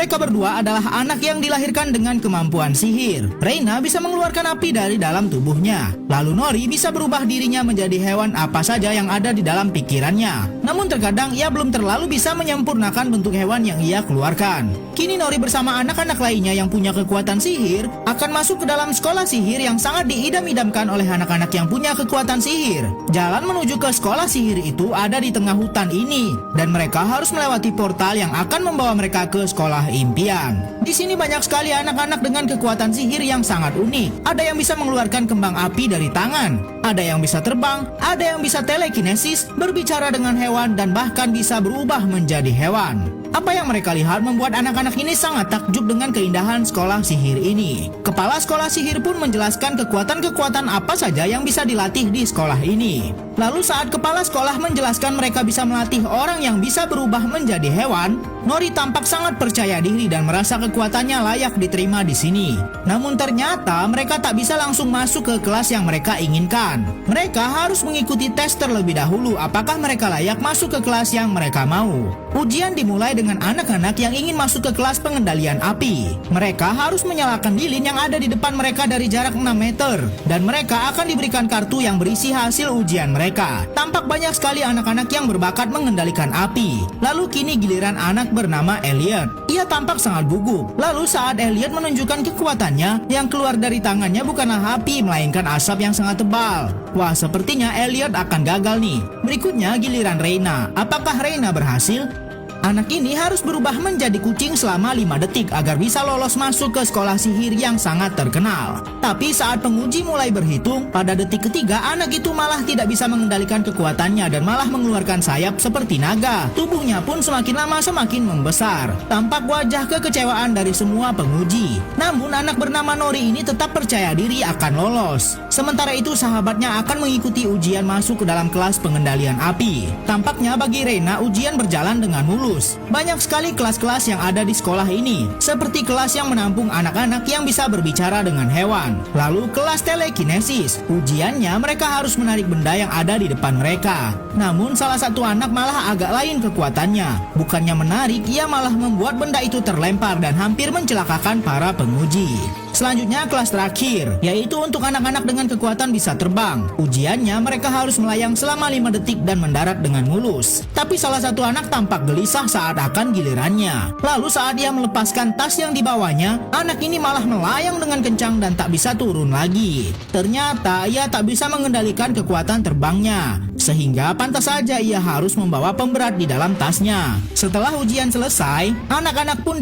Mereka berdua adalah anak yang dilahirkan dengan kemampuan sihir. Reina bisa mengeluarkan api dari dalam tubuhnya. Lalu Nori bisa berubah dirinya menjadi hewan apa saja yang ada di dalam pikirannya. Namun terkadang ia belum terlalu bisa menyempurnakan bentuk hewan yang ia keluarkan. Kini Nori bersama anak-anak lainnya yang punya kekuatan sihir akan masuk ke dalam sekolah sihir yang sangat diidam-idamkan oleh anak-anak yang punya kekuatan sihir. Jalan menuju ke sekolah sihir itu ada di tengah hutan ini, dan mereka harus melewati portal yang akan membawa mereka ke sekolah impian. Di sini banyak sekali anak-anak dengan kekuatan sihir yang sangat unik. Ada yang bisa mengeluarkan kembang api dari tangan, ada yang bisa terbang, ada yang bisa telekinesis, berbicara dengan hewan, dan bahkan bisa berubah menjadi hewan. Apa yang mereka lihat membuat anak-anak ini sangat takjub dengan keindahan sekolah sihir ini. Kepala sekolah sihir pun menjelaskan kekuatan-kekuatan apa saja yang bisa dilatih di sekolah ini. Lalu saat kepala sekolah menjelaskan mereka bisa melatih orang yang bisa berubah menjadi hewan, Nori tampak sangat percaya diri dan merasa kekuatannya layak diterima di sini. Namun ternyata mereka tak bisa langsung masuk ke kelas yang mereka inginkan. Mereka harus mengikuti tes terlebih dahulu apakah mereka layak masuk ke kelas yang mereka mau. Ujian dimulai dengan anak-anak yang ingin masuk ke kelas pengendalian api. Mereka harus menyalakan lilin yang ada di depan mereka dari jarak 6 meter, dan mereka akan diberikan kartu yang berisi hasil ujian mereka. Tampak banyak sekali anak-anak yang berbakat mengendalikan api. Lalu kini giliran anak bernama Elliot. Ia tampak sangat gugup. Lalu saat Elliot menunjukkan kekuatannya, yang keluar dari tangannya bukanlah api melainkan asap yang sangat tebal. Wah, sepertinya Elliot akan gagal nih. Berikutnya giliran Reina. Apakah Reina berhasil? Anak ini harus berubah menjadi kucing selama 5 detik agar bisa lolos masuk ke sekolah sihir yang sangat terkenal. Tapi saat penguji mulai berhitung, pada detik ketiga anak itu malah tidak bisa mengendalikan kekuatannya dan malah mengeluarkan sayap seperti naga. Tubuhnya pun semakin lama semakin membesar. Tampak wajah kekecewaan dari semua penguji. Namun anak bernama Nori ini tetap percaya diri akan lolos. Sementara itu sahabatnya akan mengikuti ujian masuk ke dalam kelas pengendalian api. Tampaknya bagi Reina ujian berjalan dengan mulus. Banyak sekali kelas-kelas yang ada di sekolah ini, seperti kelas yang menampung anak-anak yang bisa berbicara dengan hewan. Lalu kelas telekinesis, ujiannya mereka harus menarik benda yang ada di depan mereka. Namun salah satu anak malah agak lain kekuatannya. Bukannya menarik, ia malah membuat benda itu terlempar dan hampir mencelakakan para penguji. Selanjutnya kelas terakhir, yaitu untuk anak-anak dengan kekuatan bisa terbang. Ujiannya mereka harus melayang selama 5 detik dan mendarat dengan mulus. Tapi salah satu anak tampak gelisah saat akan gilirannya. Lalu saat ia melepaskan tas yang dibawanya, anak ini malah melayang dengan kencang dan tak bisa turun lagi. Ternyata ia tak bisa mengendalikan kekuatan terbangnya, sehingga pantas saja ia harus membawa pemberat di dalam tasnya. Setelah ujian selesai, anak-anak pun